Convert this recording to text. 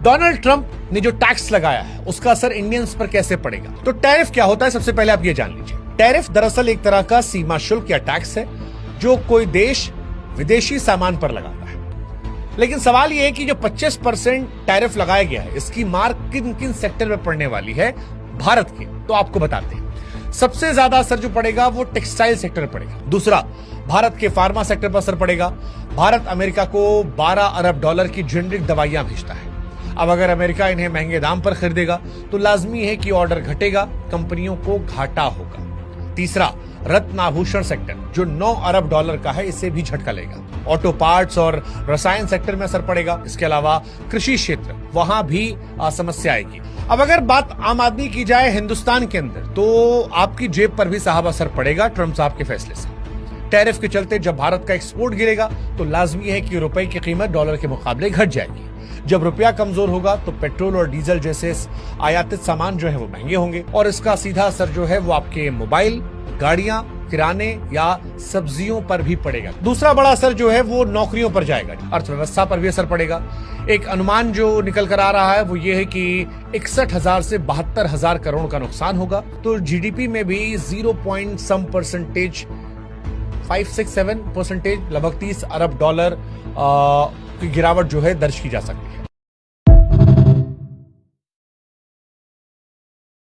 Donald Trump ने जो tax लगाया है उसका असर इंडियंस पर कैसे पड़ेगा? तो टैरिफ क्या होता है, सबसे पहले आप ये जान लीजिए। टैरिफ दरअसल एक तरह का सीमा शुल्क या टैक्स है जो कोई देश विदेशी सामान पर लगाता है। लेकिन सवाल यह है कि जो 25% टैरिफ लगाया गया है इसकी मार किन किन सेक्टर में पड़ने वाली है भारत के, तो आपको बताते हैं। सबसे ज्यादा असर जो पड़ेगा वो टेक्सटाइल सेक्टर में पड़ेगा। दूसरा, भारत के फार्मा सेक्टर पर असर पड़ेगा। भारत अमेरिका को 12 अरब डॉलर की जेनरिक दवाइयां भेजता है। अब अगर अमेरिका इन्हें महंगे दाम पर खरीदेगा तो लाजमी है कि ऑर्डर घटेगा, कंपनियों को घाटा होगा। तीसरा, रत्न आभूषण सेक्टर जो 9 अरब डॉलर का है, इसे भी झटका लेगा। ऑटो पार्ट्स और रसायन सेक्टर में असर पड़ेगा। इसके अलावा कृषि क्षेत्र, वहां भी समस्या आएगी। अब अगर बात आम आदमी की जाए हिंदुस्तान के अंदर, तो आपकी जेब पर भी साहब असर पड़ेगा ट्रंप साहब के फैसले से। टैरिफ के चलते जब भारत का एक्सपोर्ट गिरेगा तो लाजमी है कि रुपए की कीमत डॉलर के मुकाबले घट जाएगी। जब रुपया कमजोर होगा तो पेट्रोल और डीजल जैसे आयातित सामान जो है वो महंगे होंगे और इसका सीधा असर जो है वो आपके मोबाइल, गाड़ियां, किराने या सब्जियों पर भी पड़ेगा। दूसरा बड़ा असर जो है वो नौकरियों पर जाएगा, अर्थव्यवस्था पर भी असर पड़ेगा। एक अनुमान जो निकल कर आ रहा है वो ये है कि 61,000 से 72,000 करोड़ का नुकसान होगा। तो जीडीपी में भी 5-6-7% लगभग 30 अरब डॉलर की गिरावट जो है दर्ज की जा सकती है।